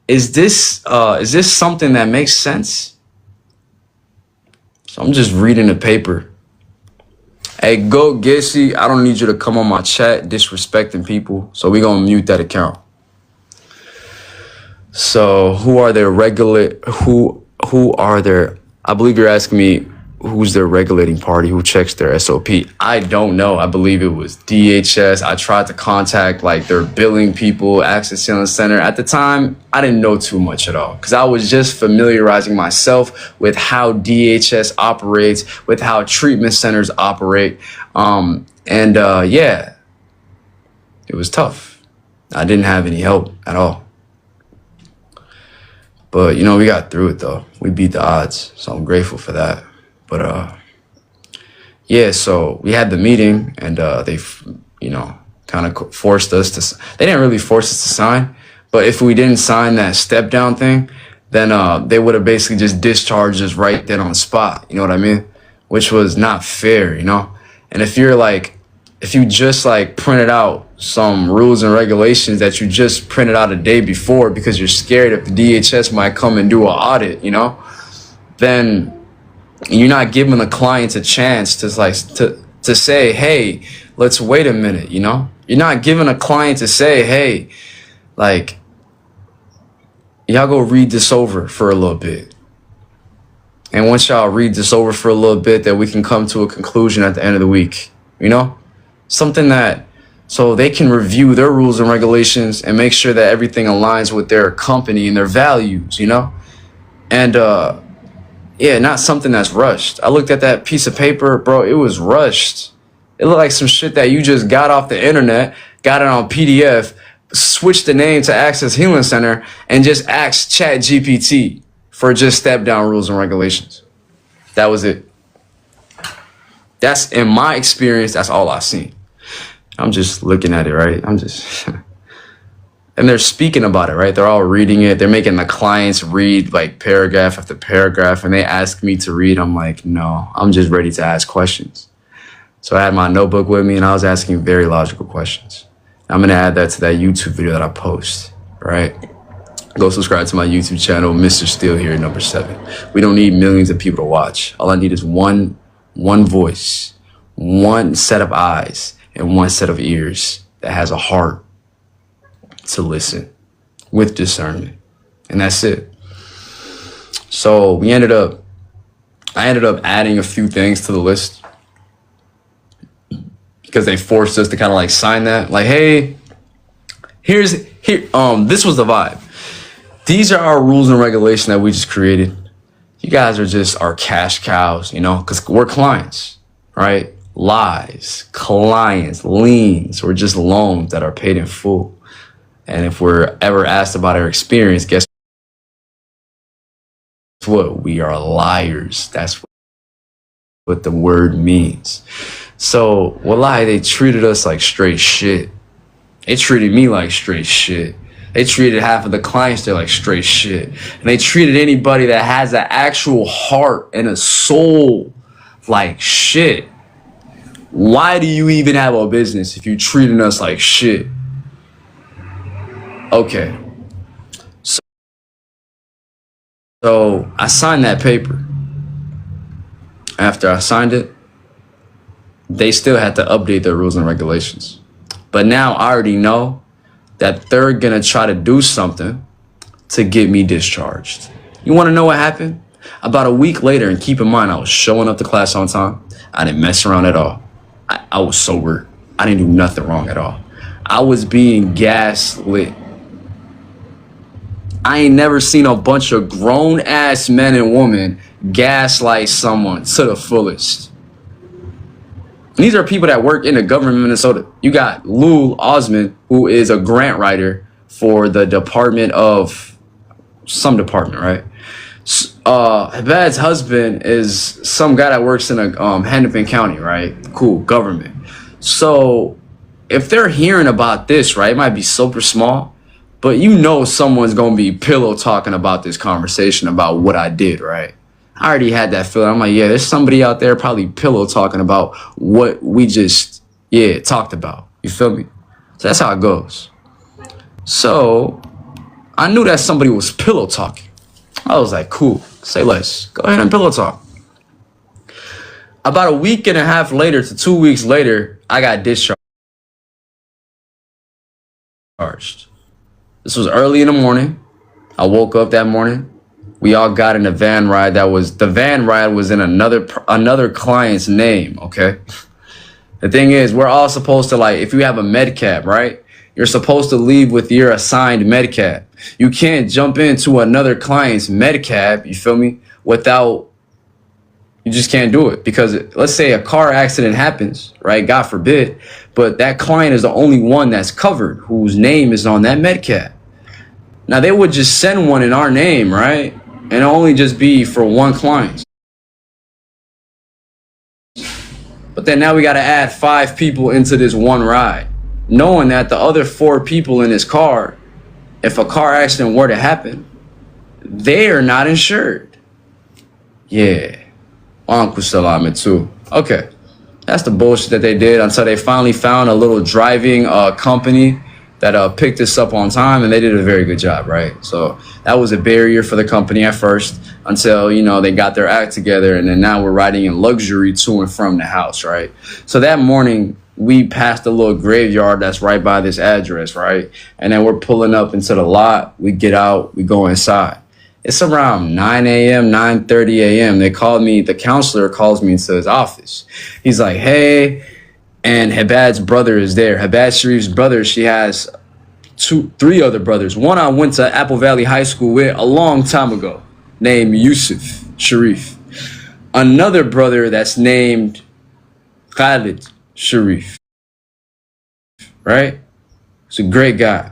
is this something that makes sense? So I'm just reading the paper. Hey, go Gessie, I don't need you to come on my chat disrespecting people. So we gonna mute that account. So who are their I believe you're asking me who's their regulating party, who checks their SOP. I don't know. I believe it was DHS. I tried to contact like their billing people, Access Healing Center. At the time, I didn't know too much at all because I was just familiarizing myself with how DHS operates, with how treatment centers operate. Yeah, it was tough. I didn't have any help at all. But, you know, we got through it, though. We beat the odds, so I'm grateful for that. But, yeah, so we had the meeting, and they, you know, kind of forced us to, they didn't really force us to sign, but if we didn't sign that step down thing, then they would have basically just discharged us right then on the spot, you know what I mean? Which was not fair, you know? And if you're like, if you just like printed out some rules and regulations that you just printed out a day before because you're scared if the DHS might come and do an audit, you know, then you're not giving the clients a chance to like to say, hey, let's wait a minute, you know? You're not giving a client to say, hey, like, y'all go read this over for a little bit. And once y'all read this over for a little bit, that we can come to a conclusion at the end of the week, you know? Something that, so they can review their rules and regulations and make sure that everything aligns with their company and their values, you know? And, yeah, not something that's rushed. I looked at that piece of paper, bro, it was rushed. It looked like some shit that you just got off the internet, got it on PDF, switched the name to Access Healing Center, and just asked Chat GPT for just step down rules and regulations. That was it. That's, in my experience, that's all I've seen. I'm just looking at it, right? I'm just, and they're speaking about it, right? They're all reading it. They're making the clients read like paragraph after paragraph, and they ask me to read. I'm like, no, I'm just ready to ask questions. So I had my notebook with me, and I was asking very logical questions. I'm going to add that to that YouTube video that I post, right? Go subscribe to my YouTube channel, Mr. Steele here, number 7. We don't need millions of people to watch. All I need is one voice, one set of eyes, and one set of ears that has a heart to listen with discernment. And that's it. So I ended up adding a few things to the list because they forced us to kind of like sign that. Like, hey, this was the vibe. These are our rules and regulations that we just created. You guys are just our cash cows, you know, because we're clients, right? Lies, clients, liens, or just loans that are paid in full. And if we're ever asked about our experience, guess what? We are liars. That's what the word means. So, wallahi, they treated us like straight shit. They treated me like straight shit. They treated half of the clients there like straight shit. And they treated anybody that has an actual heart and a soul like shit. Why do you even have a business if you're treating us like shit? Okay. So I signed that paper. After I signed it, they still had to update their rules and regulations. But now I already know that they're gonna try to do something to get me discharged. You wanna know what happened? About a week later, and keep in mind, I was showing up to class on time. I didn't mess around at all. I was sober. I didn't do nothing wrong at all. I was being gaslit. I ain't never seen a bunch of grown ass men and women gaslight someone to the fullest. And these are people that work in the government of Minnesota. You got Lul Osman, who is a grant writer for the Department of some department, right? Habad's husband is some guy that works in a Hennepin County, right? Cool, government. So if they're hearing about this, right, it might be super small, but you know someone's gonna be pillow talking about this conversation about what I did, right? I already had that feeling. I'm like, yeah, there's somebody out there probably pillow talking about what we just, talked about. You feel me? So that's how it goes. So I knew that somebody was pillow talking. I was like, cool, say less. Go ahead and pillow talk. About a week and a half later to 2 weeks later, I got discharged. This was early in the morning. I woke up that morning. We all got in a van ride. The van ride was in another client's name, okay? The thing is, we're all supposed to, like, if you have a med cab, right? You're supposed to leave with your assigned med cab. You can't jump into another client's med cab, you feel me, without, you just can't do it. Because let's say a car accident happens, right? God forbid, but that client is the only one that's covered whose name is on that med cab. Now, they would just send one in our name, right? And it'll only just be for one client. But then now we got to add 5 people into this one ride, knowing that the other 4 people in this car, if a car accident were to happen, they are not insured. Yeah. Uncle Salamet too. Okay. That's the bullshit that they did until they finally found a little driving company that picked us up on time, and they did a very good job, right? So that was a barrier for the company at first until, you know, they got their act together, and then now we're riding in luxury to and from the house, right? So that morning, we passed a little graveyard that's right by this address, right? And then we're pulling up into the lot. We get out, we go inside. It's around 9 a.m., 9:30 a.m. They called me, the counselor calls me into his office. He's like, hey, and Habad's brother is there. Habad Sharif's brother, she has 3 other brothers. One I went to Apple Valley High School with a long time ago, named Yusuf Sharif. Another brother that's named Khalid Sharif, right? He's a great guy.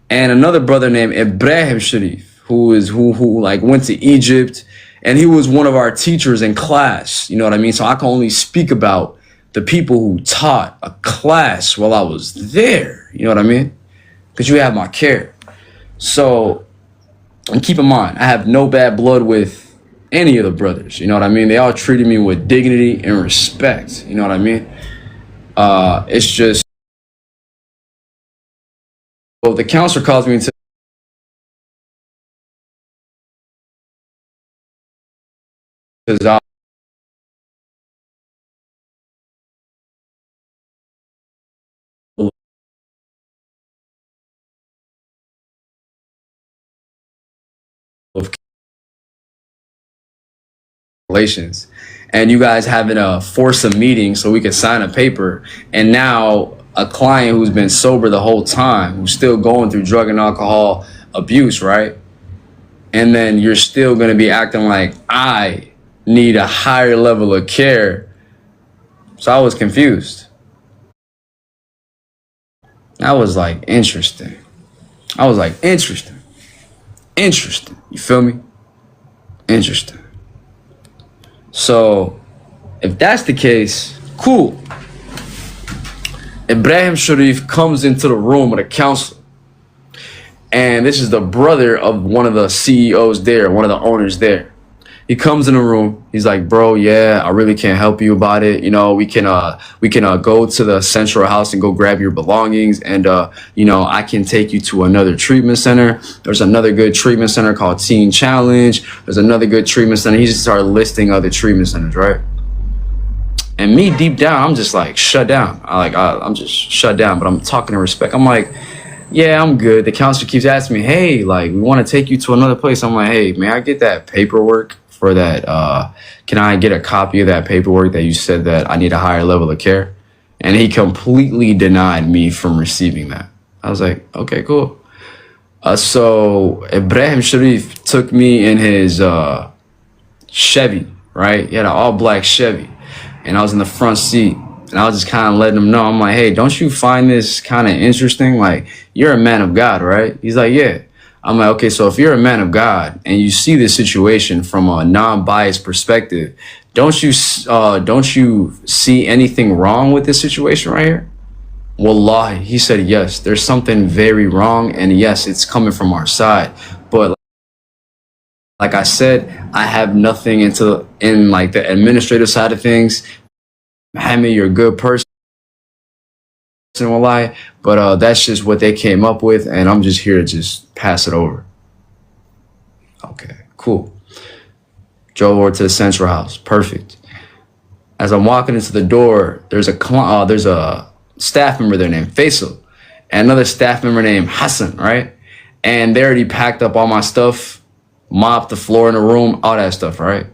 And another brother named Ibrahim Sharif, who like went to Egypt, and he was one of our teachers in class. You know what I mean? So I can only speak about the people who taught a class while I was there. You know what I mean? Because you have my care. So, and keep in mind, I have no bad blood with any of the brothers. You know what I mean? They all treated me with dignity and respect. You know what I mean? It's just, well, the counselor calls me into his office. Of relations, and you guys having to force a meeting so we could sign a paper, and now a client who's been sober the whole time, who's still going through drug and alcohol abuse, right? And then you're still going to be acting like I need a higher level of care. So I was confused. I was like, interesting. Interesting. You feel me? Interesting. So if that's the case, cool. Ibrahim Sharif comes into the room with a counselor. And this is the brother of one of the CEOs there, one of the owners there. He comes in the room. He's like, bro, yeah, I really can't help you about it. You know, we can go to the central house and go grab your belongings. And, you know, I can take you to another treatment center. There's another good treatment center called Teen Challenge. There's another good treatment center. He just started listing other treatment centers, right? And me deep down, I'm just like shut down. I'm just shut down, but I'm talking in respect. I'm like, yeah, I'm good. The counselor keeps asking me, hey, like, we want to take you to another place. I'm like, hey, may I get that paperwork for that? Can I get a copy of that paperwork that you said that I need a higher level of care? And he completely denied me from receiving that. I was like, okay, cool. So Ibrahim Sharif took me in his Chevy, right? He had an all-black Chevy, and I was in the front seat. And I was just kind of letting him know. I'm like, hey, don't you find this kind of interesting? Like, you're a man of God, right? He's like, yeah. I'm like, okay, so if you're a man of God and you see this situation from a non-biased perspective, don't you see anything wrong with this situation right here? Wallahi, he said, yes, there's something very wrong. And yes, it's coming from our side. But like I said, I have nothing in like the administrative side of things. Mohammed, you're a good person. won't lie, but that's just what they came up with, and I'm just here to just pass it over. Okay, cool. Drove over to the central house. Perfect. As I'm walking into the door, there's a staff member there named Faisal and another staff member named Hassan, right? And they already packed up all my stuff, mopped the floor in the room, all that stuff, right?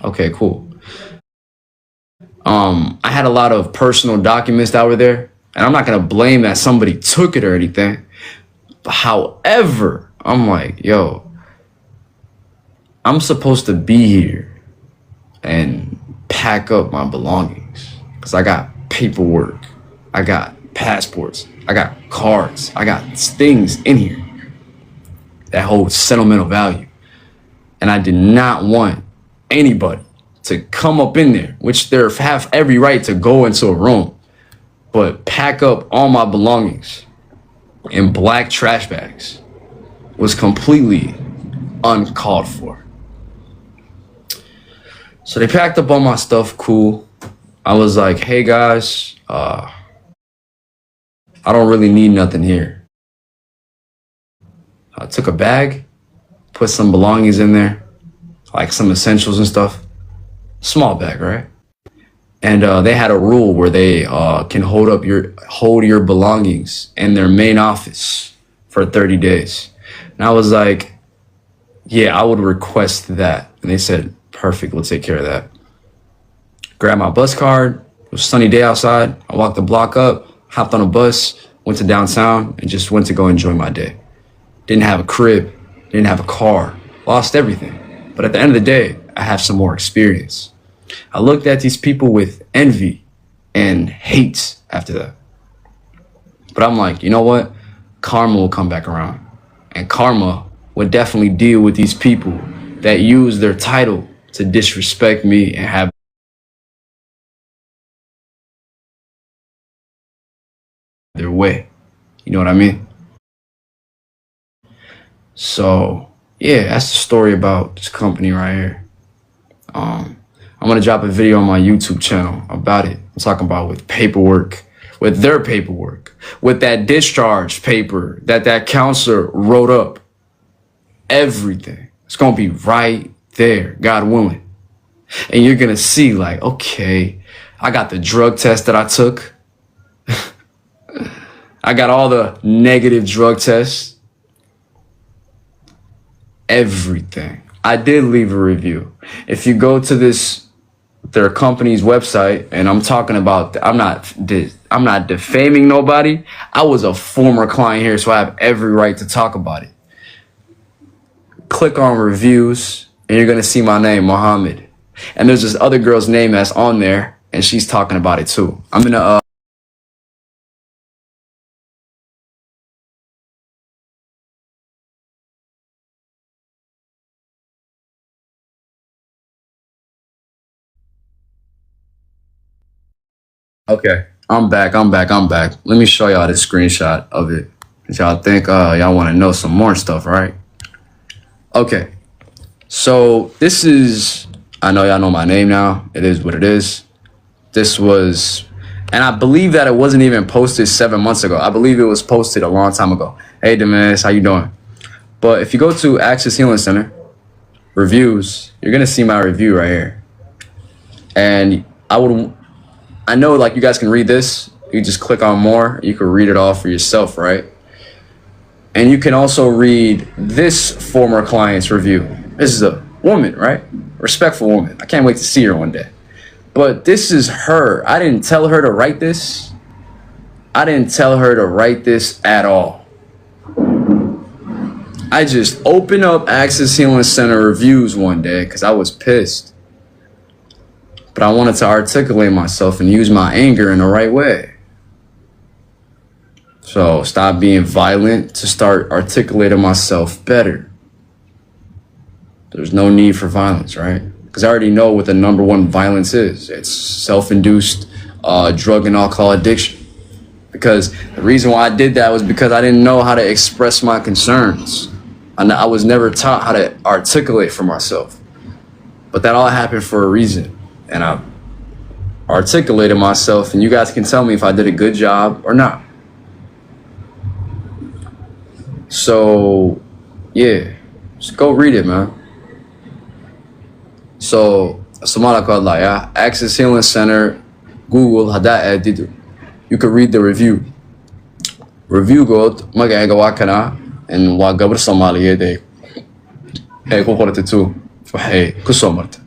Okay, cool. I had a lot of personal documents that were there, and I'm not gonna blame that somebody took it or anything. However, I'm like, yo, I'm supposed to be here and pack up my belongings because I got paperwork, I got passports, I got cards, I got things in here that hold sentimental value. And I did not want anybody to come up in there, which they have every right to go into a room, but pack up all my belongings in black trash bags was completely uncalled for. So they packed up all my stuff, cool. I was like, hey guys, I don't really need nothing here. I took a bag, put some belongings in there, like some essentials and stuff. Small bag, right? And they had a rule where they can hold your belongings in their main office for 30 days. And I was like, yeah, I would request that. And they said, perfect, we'll take care of that. Grabbed my bus card. It was a sunny day outside. I walked the block up, hopped on a bus, went to downtown, and just went to go enjoy my day. Didn't have a crib, didn't have a car, lost everything. But at the end of the day, I have some more experience. I looked at these people with envy and hate after that. But I'm like, you know what? Karma will come back around. And karma would definitely deal with these people that use their title to disrespect me and have their way. You know what I mean? So, yeah, that's the story about this company right here. I'm gonna drop a video on my YouTube channel about it. I'm talking about with their paperwork, with that discharge paper that counselor wrote up. Everything. It's gonna be right there, God willing. And you're gonna see like, okay, I got the drug test that I took. I got all the negative drug tests. Everything. I did leave a review. If you go to their company's website, and I'm talking about, I'm not defaming nobody. I was a former client here, so I have every right to talk about it. Click on reviews, and you're gonna see my name, Muhammad. And there's this other girl's name that's on there, and she's talking about it too. I'm gonna Okay, I'm back. Let me show y'all this screenshot of it. Cause y'all think y'all want to know some more stuff, right? Okay, so this is, I know y'all know my name now. It is what it is. This was, and I believe that it wasn't even posted 7 months ago. I believe it was posted a long time ago. Hey, Demas, how you doing? But if you go to Access Healing Center, reviews, you're gonna see my review right here. And I know like you guys can read this. You just click on more. You can read it all for yourself, right? And you can also read this former client's review. This is a woman, right? Respectful woman. I can't wait to see her one day. But this is her. I didn't tell her to write this. I didn't tell her to write this at all. I just opened up Access Healing Center reviews one day because I was pissed. But I wanted to articulate myself and use my anger in the right way. So stop being violent to start articulating myself better. There's no need for violence, right? Because I already know what the number one violence is. It's self-induced drug and alcohol addiction. Because the reason why I did that was because I didn't know how to express my concerns. I was never taught how to articulate for myself. But that all happened for a reason. And articulated myself, and you guys can tell me if I did a good job or not. So, yeah, just go read it, man. So, Somala called Ayaa, Access Healing Center, Google, hada edidu. You can read the review. Review god, magacayga waa kana, and waa gabar Soomaaliyeed ay ku qortay too. Waxay ku soo martay.